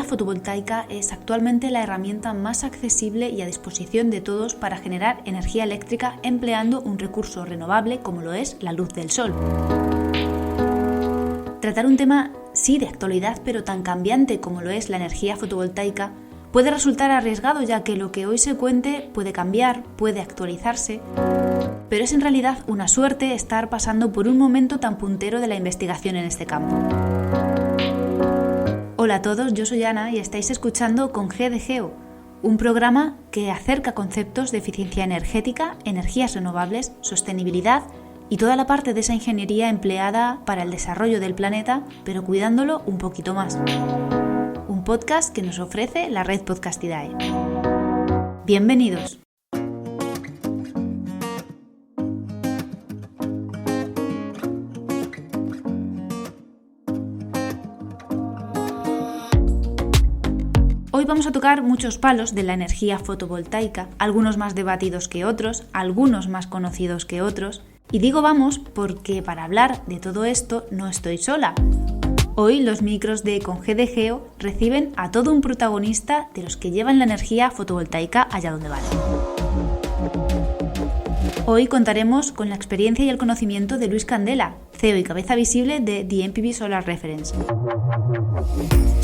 energía fotovoltaica es actualmente la herramienta más accesible y a disposición de todos para generar energía eléctrica empleando un recurso renovable como lo es la luz del sol. Tratar un tema sí de actualidad pero tan cambiante como lo es la energía fotovoltaica puede resultar arriesgado, ya que lo que hoy se cuente puede cambiar, puede actualizarse, pero es en realidad una suerte estar pasando por un momento tan puntero de la investigación en este campo. Hola a todos, yo soy Ana y estáis escuchando Con G de Geo, un programa que acerca conceptos de eficiencia energética, energías renovables, sostenibilidad y toda la parte de esa ingeniería empleada para el desarrollo del planeta, pero cuidándolo un poquito más. Un podcast que nos ofrece la red Podcastidae. Bienvenidos. Hoy vamos a tocar muchos palos de la energía fotovoltaica, algunos más debatidos que otros, algunos más conocidos que otros. Y digo vamos porque para hablar de todo esto no estoy sola. Hoy los micros de Con G de Geo reciben a todo un protagonista de los que llevan la energía fotovoltaica allá donde van. Hoy contaremos con la experiencia y el conocimiento de Luis Candela, CEO y cabeza visible de The NPV Solar Reference.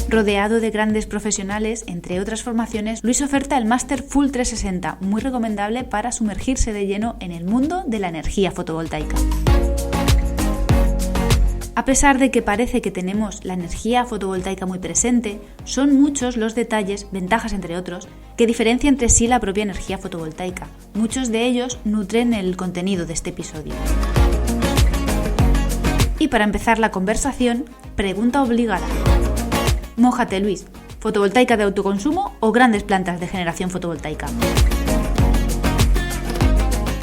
Rodeado de grandes profesionales, entre otras formaciones, Luis oferta el Máster Full 360, muy recomendable para sumergirse de lleno en el mundo de la energía fotovoltaica. A pesar de que parece que tenemos la energía fotovoltaica muy presente, son muchos los detalles, ventajas entre otros, que diferencian entre sí la propia energía fotovoltaica. Muchos de ellos nutren el contenido de este episodio. Y para empezar la conversación, pregunta obligada. Mójate, Luis, ¿fotovoltaica de autoconsumo o grandes plantas de generación fotovoltaica?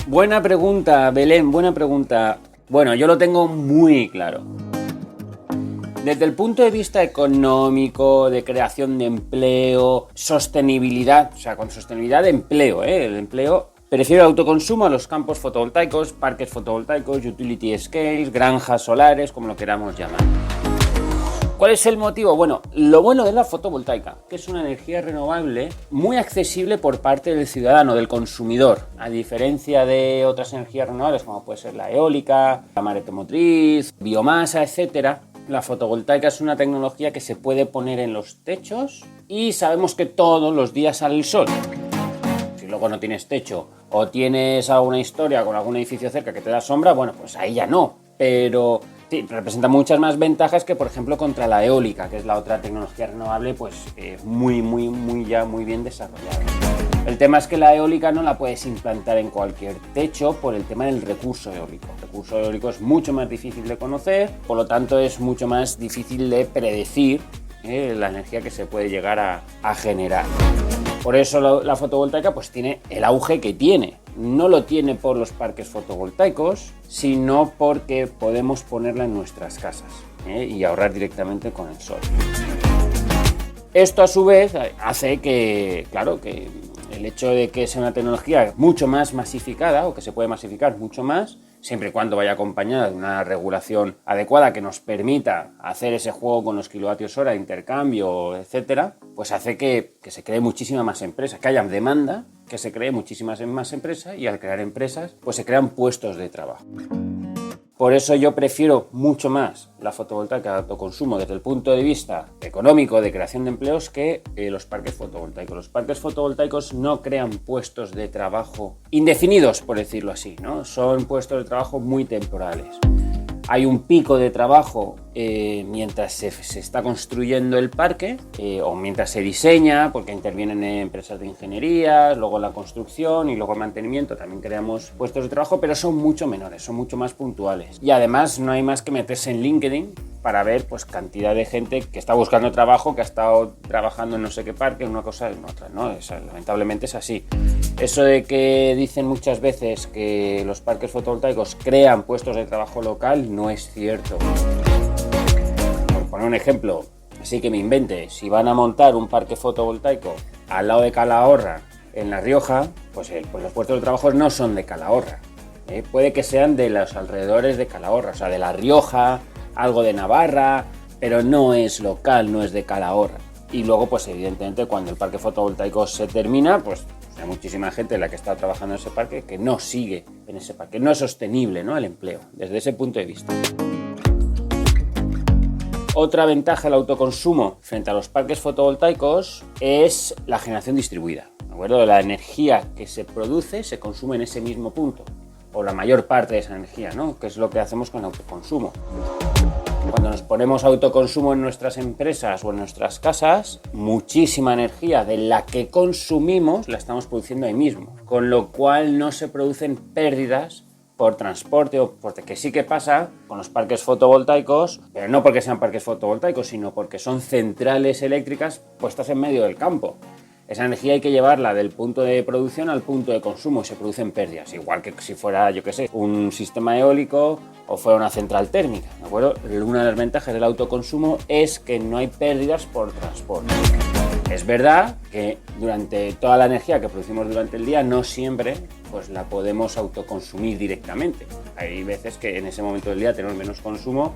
Buena pregunta, Belén, buena pregunta. Bueno, yo lo tengo muy claro. Desde el punto de vista económico, de creación de empleo, sostenibilidad, o sea, con sostenibilidad de empleo, el empleo, prefiero el autoconsumo a los campos fotovoltaicos, parques fotovoltaicos, utility scales, granjas solares, como lo queramos llamar. ¿Cuál es el motivo? Bueno, lo bueno de la fotovoltaica, que es una energía renovable muy accesible por parte del ciudadano, del consumidor, a diferencia de otras energías renovables como puede ser la eólica, la mareomotriz, biomasa, etcétera. La fotovoltaica es una tecnología que se puede poner en los techos y sabemos que todos los días sale el sol. Si luego no tienes techo o tienes alguna historia con algún edificio cerca que te da sombra, bueno, pues ahí ya no, pero sí, representa muchas más ventajas que, por ejemplo, contra la eólica, que es la otra tecnología renovable, pues muy bien desarrollada. El tema es que la eólica no la puedes implantar en cualquier techo por el tema del recurso eólico. El recurso eólico es mucho más difícil de conocer, por lo tanto es mucho más difícil de predecir la energía que se puede llegar a generar. Por eso la fotovoltaica pues tiene el auge que tiene. No lo tiene por los parques fotovoltaicos, sino porque podemos ponerla en nuestras casas y ahorrar directamente con el sol. Esto a su vez hace que, claro, que el hecho de que sea una tecnología mucho más masificada o que se puede masificar mucho más, siempre y cuando vaya acompañada de una regulación adecuada que nos permita hacer ese juego con los kilovatios hora, intercambio, etcétera, pues hace que se cree muchísima más empresa, que haya demanda, que se cree muchísimas más empresas y al crear empresas pues se crean puestos de trabajo. Por eso yo prefiero mucho más la fotovoltaica de autoconsumo desde el punto de vista económico de creación de empleos que los parques fotovoltaicos. Los parques fotovoltaicos no crean puestos de trabajo indefinidos, por decirlo así, ¿no? Son puestos de trabajo muy temporales. Hay un pico de trabajo mientras se está construyendo el parque o mientras se diseña, porque intervienen empresas de ingeniería, luego la construcción y luego el mantenimiento. También creamos puestos de trabajo, pero son mucho menores, son mucho más puntuales. Y además no hay más que meterse en LinkedIn para ver pues cantidad de gente que está buscando trabajo, que ha estado trabajando en no sé qué parque, en una cosa en otra, ¿no? Lamentablemente es así. Eso de que dicen muchas veces que los parques fotovoltaicos crean puestos de trabajo local no es cierto. Por poner un ejemplo, así que me invente, si van a montar un parque fotovoltaico al lado de Calahorra, en La Rioja, pues los puestos de trabajo no son de Calahorra. Puede que sean de los alrededores de Calahorra, o sea, de La Rioja, algo de Navarra, pero no es local, no es de Calahorra. Y luego, pues evidentemente, cuando el parque fotovoltaico se termina, pues hay muchísima gente la que está trabajando en ese parque que no sigue en ese parque. No es sostenible, ¿no?, el empleo, desde ese punto de vista. Otra ventaja del autoconsumo frente a los parques fotovoltaicos es la generación distribuida. ¿De acuerdo? La energía que se produce se consume en ese mismo punto, o la mayor parte de esa energía, ¿no?, que es lo que hacemos con el autoconsumo. Cuando nos ponemos autoconsumo en nuestras empresas o en nuestras casas, muchísima energía de la que consumimos la estamos produciendo ahí mismo, con lo cual no se producen pérdidas por transporte, o porque sí que pasa con los parques fotovoltaicos, pero no porque sean parques fotovoltaicos, sino porque son centrales eléctricas puestas en medio del campo. Esa energía hay que llevarla del punto de producción al punto de consumo y se producen pérdidas, igual que si fuera, yo qué sé, un sistema eólico o fuera una central térmica, ¿de acuerdo? Una de las ventajas del autoconsumo es que no hay pérdidas por transporte. Es verdad que durante toda la energía que producimos durante el día no siempre pues la podemos autoconsumir directamente. Hay veces que en ese momento del día tenemos menos consumo.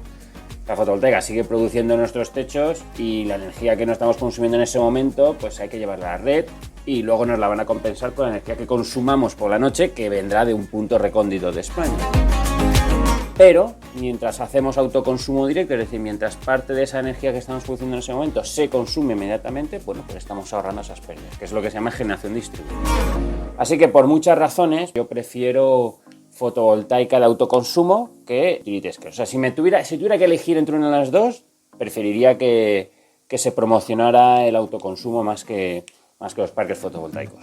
La fotovoltaica sigue produciendo en nuestros techos y la energía que no estamos consumiendo en ese momento pues hay que llevarla a la red y luego nos la van a compensar con la energía que consumamos por la noche, que vendrá de un punto recóndito de España. Pero mientras hacemos autoconsumo directo, es decir, mientras parte de esa energía que estamos produciendo en ese momento se consume inmediatamente, bueno, pues estamos ahorrando esas pérdidas, que es lo que se llama generación distribuida. Así que por muchas razones yo prefiero fotovoltaica de autoconsumo que utility scale. O sea, si tuviera que elegir entre una de las dos, preferiría que se promocionara el autoconsumo más que los parques fotovoltaicos.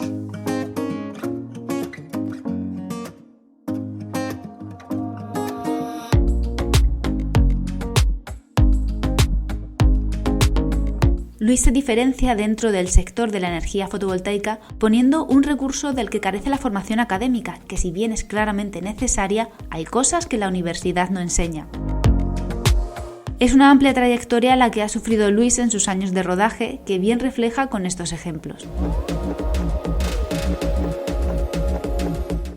Luis se diferencia dentro del sector de la energía fotovoltaica poniendo un recurso del que carece la formación académica, que si bien es claramente necesaria, hay cosas que la universidad no enseña. Es una amplia trayectoria la que ha sufrido Luis en sus años de rodaje, que bien refleja con estos ejemplos.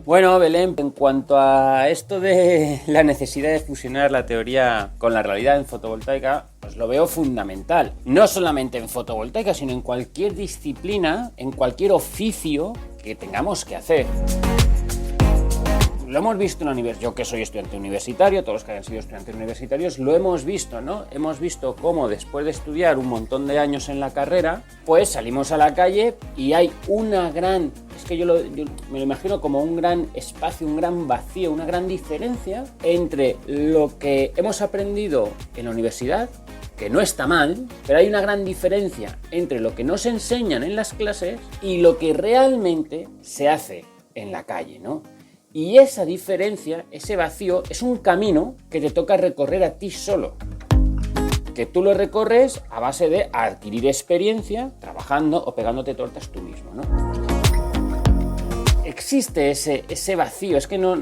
Bueno, Belén, en cuanto a esto de la necesidad de fusionar la teoría con la realidad en fotovoltaica, pues lo veo fundamental. No solamente en fotovoltaica, sino en cualquier disciplina, en cualquier oficio que tengamos que hacer. Lo hemos visto en la universidad, yo que soy estudiante universitario, todos los que hayan sido estudiantes universitarios, lo hemos visto, ¿no? Hemos visto cómo después de estudiar un montón de años en la carrera, pues salimos a la calle y hay una gran, es que yo me lo imagino como un gran espacio, un gran vacío, una gran diferencia entre lo que hemos aprendido en la universidad, que no está mal, pero hay una gran diferencia entre lo que nos enseñan en las clases y lo que realmente se hace en la calle, ¿no? Y esa diferencia, ese vacío, es un camino que te toca recorrer a ti solo. Que tú lo recorres a base de adquirir experiencia, trabajando o pegándote tortas tú mismo, ¿no? Existe ese vacío, es que no,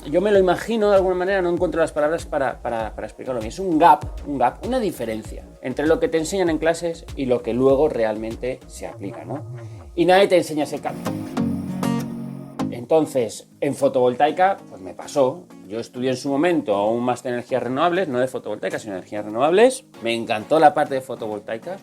yo me lo imagino de alguna manera, no encuentro las palabras para explicarlo bien. Es un gap, una diferencia entre lo que te enseñan en clases y lo que luego realmente se aplica, ¿no? Y nadie te enseña ese cambio. Entonces, en fotovoltaica, pues me pasó. Yo estudié en su momento un máster de energías renovables, no de fotovoltaica, sino de energías renovables. Me encantó la parte de fotovoltaica.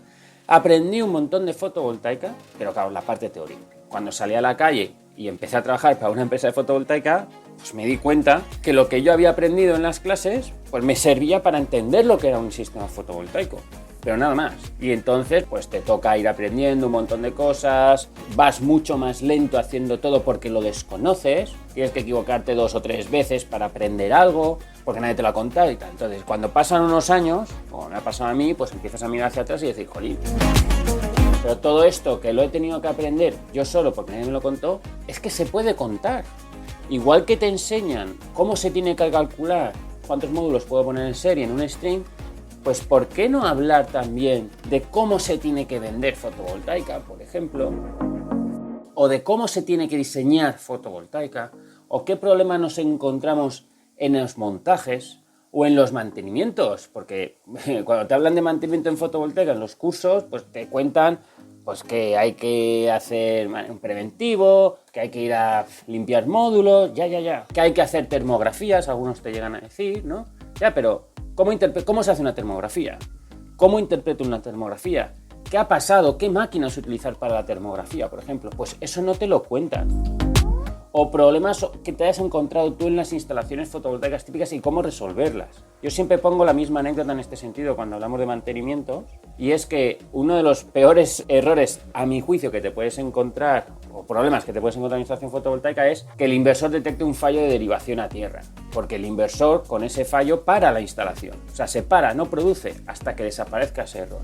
Aprendí un montón de fotovoltaica, pero claro, la parte teórica. Cuando salí a la calle y empecé a trabajar para una empresa de fotovoltaica, pues me di cuenta que lo que yo había aprendido en las clases, pues me servía para entender lo que era un sistema fotovoltaico. Pero nada más. Y entonces pues te toca ir aprendiendo un montón de cosas, vas mucho más lento haciendo todo porque lo desconoces, tienes que equivocarte 2 o 3 veces para aprender algo, porque nadie te lo ha contado y tal. Entonces cuando pasan unos años, como me ha pasado a mí, pues empiezas a mirar hacia atrás y decir, jolín, pero todo esto que lo he tenido que aprender yo solo porque nadie me lo contó, es que se puede contar. Igual que te enseñan cómo se tiene que calcular cuántos módulos puedo poner en serie en un string, pues ¿por qué no hablar también de cómo se tiene que vender fotovoltaica, por ejemplo? O de cómo se tiene que diseñar fotovoltaica, o qué problemas nos encontramos en los montajes o en los mantenimientos, porque cuando te hablan de mantenimiento en fotovoltaica en los cursos, pues te cuentan pues que hay que hacer un preventivo, que hay que ir a limpiar módulos, que hay que hacer termografías, algunos te llegan a decir, ¿no? Ya, pero ¿cómo se hace una termografía? ¿Cómo interpreto una termografía? qué ha pasado, qué máquinas utilizar para la termografía, por ejemplo. Pues eso no te lo cuentan. O problemas que te hayas encontrado tú en las instalaciones fotovoltaicas típicas y cómo resolverlas. Yo siempre pongo la misma anécdota en este sentido cuando hablamos de mantenimiento, y es que uno de los peores errores, a mi juicio, que te puedes encontrar, o problemas que te puedes encontrar en instalación fotovoltaica, es que el inversor detecte un fallo de derivación a tierra, porque el inversor con ese fallo para la instalación. O sea, se para, no produce hasta que desaparezca ese error.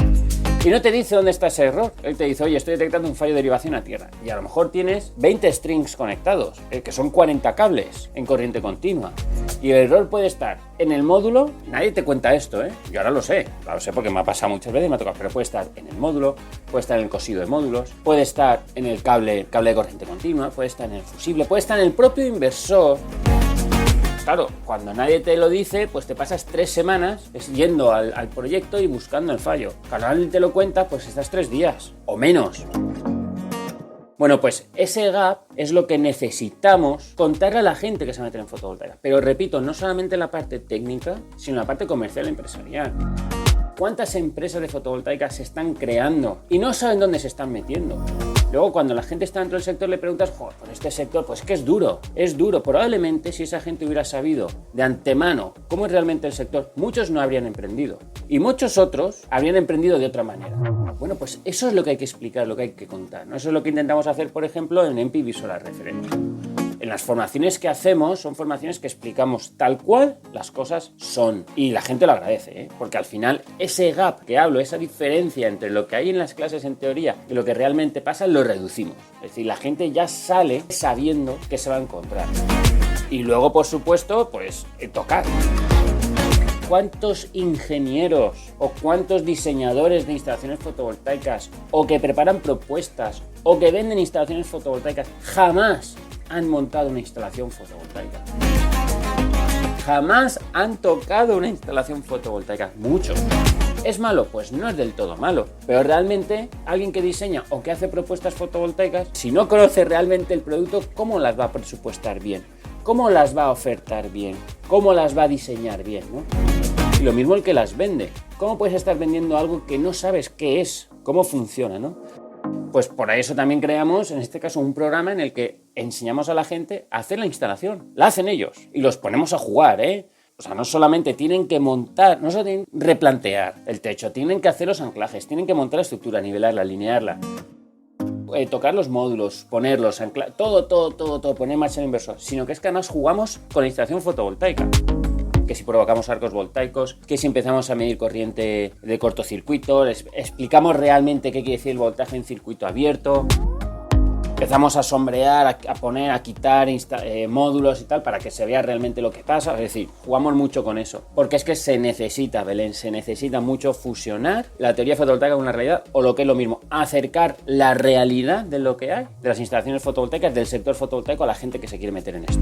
Y no te dice dónde está ese error. Él te dice, oye, estoy detectando un fallo de derivación a tierra. Y a lo mejor tienes 20 strings conectados, que son 40 cables en corriente continua. Y el error puede estar en el módulo. Nadie te cuenta esto, ¿eh? Yo ahora lo sé porque me ha pasado muchas veces y me ha tocado. Pero puede estar en el módulo, puede estar en el cosido de módulos, puede estar en el cable de corriente continua, puede estar en el fusible, puede estar en el propio inversor. Claro, cuando nadie te lo dice, pues te pasas 3 semanas yendo al proyecto y buscando el fallo. Cuando nadie te lo cuenta, pues estás 3 días o menos. Bueno, pues ese gap es lo que necesitamos contarle a la gente que se va a meter en fotovoltaica. Pero repito, no solamente la parte técnica, sino la parte comercial e empresarial. ¿Cuántas empresas de fotovoltaica se están creando y no saben dónde se están metiendo? Luego, cuando la gente está dentro del sector, le preguntas, joder, por este sector, pues que es duro. Probablemente, si esa gente hubiera sabido de antemano cómo es realmente el sector, muchos no habrían emprendido. Y muchos otros habrían emprendido de otra manera. Bueno, pues eso es lo que hay que explicar, lo que hay que contar, ¿no? Eso es lo que intentamos hacer, por ejemplo, en NPV Solar Reference. En las formaciones que hacemos son formaciones que explicamos tal cual las cosas son. Y la gente lo agradece, ¿eh? Porque al final ese gap que hablo, esa diferencia entre lo que hay en las clases en teoría y lo que realmente pasa, lo reducimos. Es decir, la gente ya sale sabiendo qué se va a encontrar. Y luego, por supuesto, pues tocar. ¿Cuántos ingenieros o cuántos diseñadores de instalaciones fotovoltaicas o que preparan propuestas o que venden instalaciones fotovoltaicas jamás han montado una instalación fotovoltaica? Jamás han tocado una instalación fotovoltaica. Muchos. ¿Es malo? Pues no es del todo malo. Pero realmente alguien que diseña o que hace propuestas fotovoltaicas, si no conoce realmente el producto, ¿cómo las va a presupuestar bien? ¿Cómo las va a ofertar bien? ¿Cómo las va a diseñar bien, ¿no? Y lo mismo el que las vende. ¿Cómo puedes estar vendiendo algo que no sabes qué es? ¿Cómo funciona, no? Pues por eso también creamos, en este caso, un programa en el que enseñamos a la gente a hacer la instalación. La hacen ellos y los ponemos a jugar, ¿eh? O sea, no solamente tienen que montar, no solo tienen que replantear el techo, tienen que hacer los anclajes, tienen que montar la estructura, nivelarla, alinearla, tocar los módulos, ponerlos, anclar, todo, poner en marcha el inversor, sino que es que además jugamos con la instalación fotovoltaica. Que si provocamos arcos voltaicos, que si empezamos a medir corriente de cortocircuito, explicamos realmente qué quiere decir el voltaje en circuito abierto, empezamos a sombrear, a poner, a quitar módulos y tal para que se vea realmente lo que pasa. Es decir, jugamos mucho con eso, porque es que se necesita, Belén, se necesita mucho fusionar la teoría fotovoltaica con la realidad, o lo que es lo mismo, acercar la realidad de lo que hay, de las instalaciones fotovoltaicas, del sector fotovoltaico a la gente que se quiere meter en esto.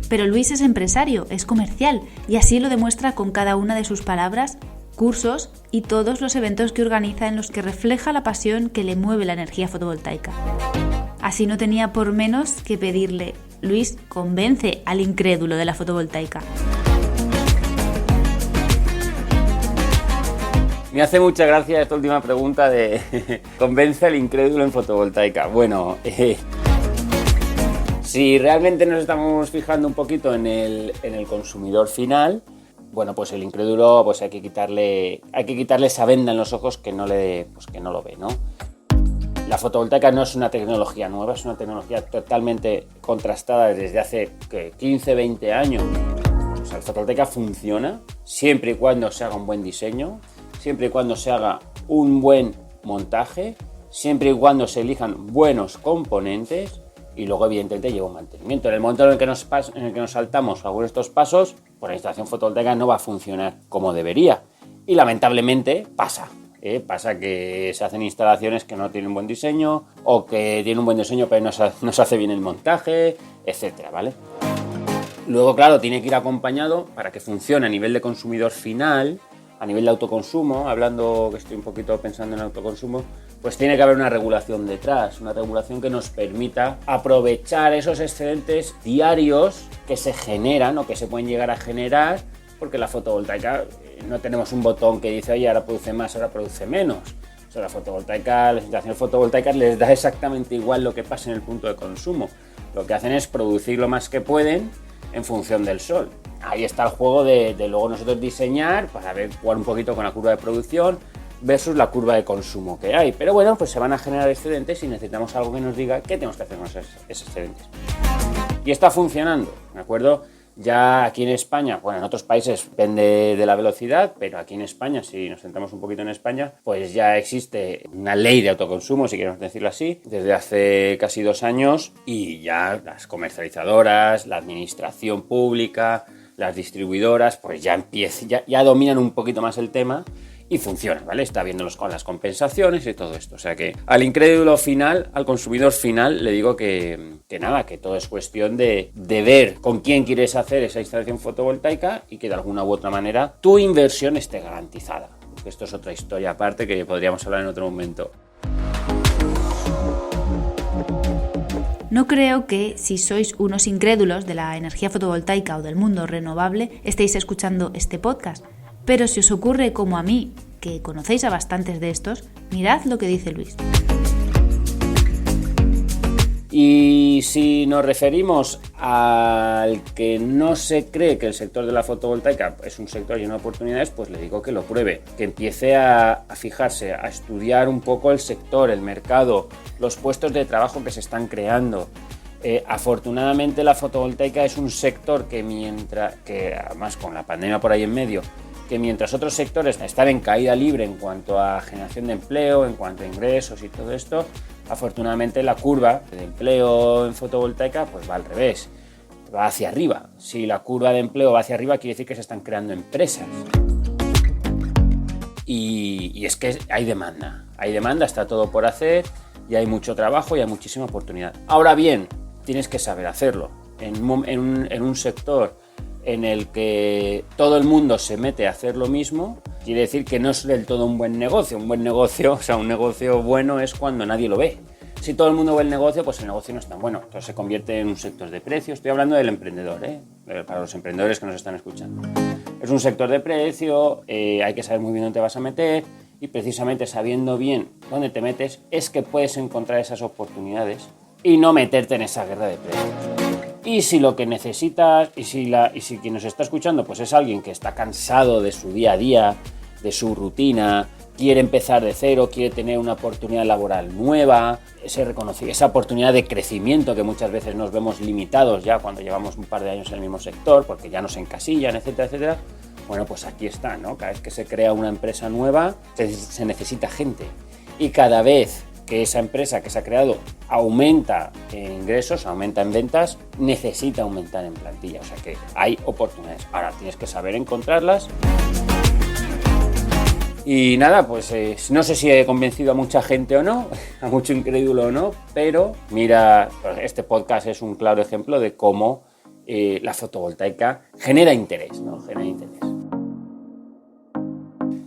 Pero Luis es empresario, es comercial, y así lo demuestra con cada una de sus palabras, cursos y todos los eventos que organiza en los que refleja la pasión que le mueve la energía fotovoltaica. Así no tenía por menos que pedirle, Luis, convence al incrédulo de la fotovoltaica. Me hace mucha gracia esta última pregunta de convence al incrédulo en fotovoltaica. Bueno, si realmente nos estamos fijando un poquito en el consumidor final, bueno, pues el incrédulo, pues hay que quitarle esa venda en los ojos que no lo ve, ¿no? La fotovoltaica no es una tecnología nueva, es una tecnología totalmente contrastada desde hace 15, 20 años. O sea, la fotovoltaica funciona siempre y cuando se haga un buen diseño, siempre y cuando se haga un buen montaje, siempre y cuando se elijan buenos componentes. Y luego, evidentemente, lleva un mantenimiento. En el momento en el que nos saltamos algunos de estos pasos, pues la instalación fotovoltaica no va a funcionar como debería. Y lamentablemente pasa. Pasa que se hacen instalaciones que no tienen buen diseño, o que tienen un buen diseño pero no se hace bien el montaje, etcétera, ¿vale? Luego, claro, tiene que ir acompañado para que funcione a nivel de consumidor final, a nivel de autoconsumo, hablando que estoy un poquito pensando en autoconsumo, pues tiene que haber una regulación detrás, una regulación que nos permita aprovechar esos excedentes diarios que se generan o que se pueden llegar a generar porque la fotovoltaica no tenemos un botón que dice, oye, ahora produce más, ahora produce menos. O sea, la fotovoltaica, las instalaciones fotovoltaicas les da exactamente igual lo que pasa en el punto de consumo. Lo que hacen es producir lo más que pueden en función del sol. Ahí está el juego de luego nosotros diseñar para ver, jugar un poquito con la curva de producción versus la curva de consumo que hay. Pero bueno, pues se van a generar excedentes y necesitamos algo que nos diga qué tenemos que hacer con esos excedentes. Y está funcionando, ¿de acuerdo? Ya aquí en España, bueno, en otros países depende de la velocidad, pero aquí en España, si nos centramos un poquito en España, pues ya existe una ley de autoconsumo, si queremos decirlo así, desde hace casi 2 años, y ya las comercializadoras, la administración pública, las distribuidoras, pues ya dominan un poquito más el tema y funcionan, ¿vale? Está viendo las compensaciones y todo esto. O sea que al incrédulo final, al consumidor final, le digo que nada, que todo es cuestión de ver con quién quieres hacer esa instalación fotovoltaica y que de alguna u otra manera tu inversión esté garantizada. Esto es otra historia aparte que podríamos hablar en otro momento. No creo que, si sois unos incrédulos de la energía fotovoltaica o del mundo renovable, estéis escuchando este podcast. Pero si os ocurre como a mí, que conocéis a bastantes de estos, mirad lo que dice Luis. Y si nos referimos al que no se cree que el sector de la fotovoltaica es un sector lleno de oportunidades, pues le digo que lo pruebe, que empiece a fijarse, a estudiar un poco el sector, el mercado, los puestos de trabajo que se están creando. Afortunadamente la fotovoltaica es un sector que además con la pandemia por ahí en medio, que mientras otros sectores están en caída libre en cuanto a generación de empleo, en cuanto a ingresos y todo esto, afortunadamente la curva de empleo en fotovoltaica pues va al revés, va hacia arriba. Si la curva de empleo va hacia arriba quiere decir que se están creando empresas. Y es que hay demanda, está todo por hacer y hay mucho trabajo y hay muchísima oportunidad. Ahora bien, tienes que saber hacerlo. En un sector en el que todo el mundo se mete a hacer lo mismo, quiere decir que no es del todo un buen negocio. Un buen negocio, o sea, un negocio bueno es cuando nadie lo ve. Si todo el mundo ve el negocio, pues el negocio no es tan bueno. Entonces se convierte en un sector de precio. Estoy hablando del emprendedor, para los emprendedores que nos están escuchando. Es un sector de precio, hay que saber muy bien dónde te vas a meter y precisamente sabiendo bien dónde te metes es que puedes encontrar esas oportunidades y no meterte en esa guerra de precios. Y si lo que necesitas, y si quien nos está escuchando pues es alguien que está cansado de su día a día, de su rutina, quiere empezar de cero, quiere tener una oportunidad laboral nueva, esa oportunidad de crecimiento que muchas veces nos vemos limitados ya cuando llevamos un par de años en el mismo sector, porque ya nos encasillan, etcétera, etcétera, bueno, pues aquí está, ¿no? Cada vez que se crea una empresa nueva, se necesita gente. Y cada vez que esa empresa que se ha creado aumenta en ingresos, aumenta en ventas, necesita aumentar en plantilla. O sea que hay oportunidades. Ahora tienes que saber encontrarlas. Y nada, pues no sé si he convencido a mucha gente o no, a mucho incrédulo o no, pero mira, este podcast es un claro ejemplo de cómo la fotovoltaica genera interés, ¿no? Genera interés.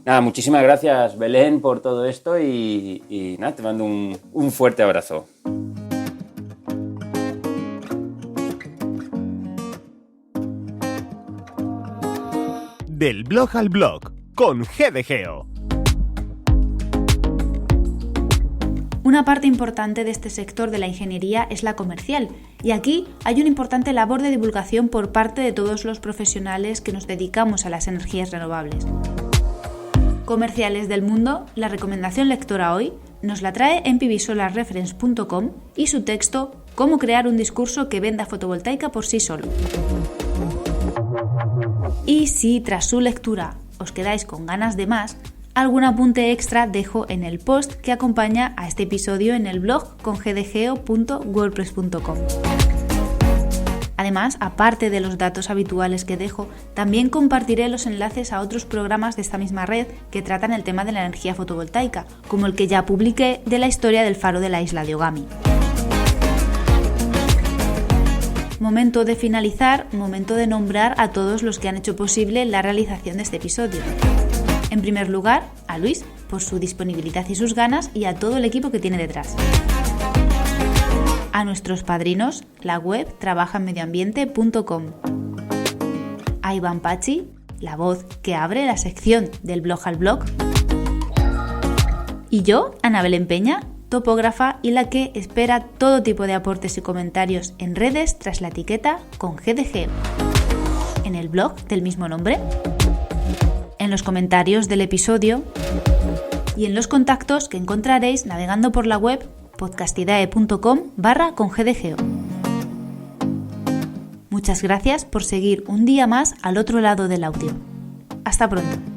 Nada, muchísimas gracias, Belén, por todo esto y nada, te mando un fuerte abrazo. Del blog al blog, con GDGEO. Una parte importante de este sector de la ingeniería es la comercial, y aquí hay una importante labor de divulgación por parte de todos los profesionales que nos dedicamos a las energías renovables. Comerciales del mundo, la recomendación lectora hoy nos la trae mpvsolarreference.com y su texto «Cómo crear un discurso que venda fotovoltaica por sí solo». Y si tras su lectura os quedáis con ganas de más, algún apunte extra dejo en el post que acompaña a este episodio en el blog con gdgeo.wordpress.com. Además, aparte de los datos habituales que dejo, también compartiré los enlaces a otros programas de esta misma red que tratan el tema de la energía fotovoltaica, como el que ya publiqué de la historia del faro de la isla de Ogami. Momento de finalizar, momento de nombrar a todos los que han hecho posible la realización de este episodio. En primer lugar, a Luis, por su disponibilidad y sus ganas, y a todo el equipo que tiene detrás. A nuestros padrinos, la web trabajaenmedioambiente.com. A Iván Pachi, la voz que abre la sección del blog al blog. Y yo, Ana Belén Peña, topógrafa y la que espera todo tipo de aportes y comentarios en redes tras la etiqueta con GDGeo. En el blog del mismo nombre, en los comentarios del episodio y en los contactos que encontraréis navegando por la web podcastidae.com/GDGeo. Muchas gracias por seguir un día más al otro lado del audio. Hasta pronto.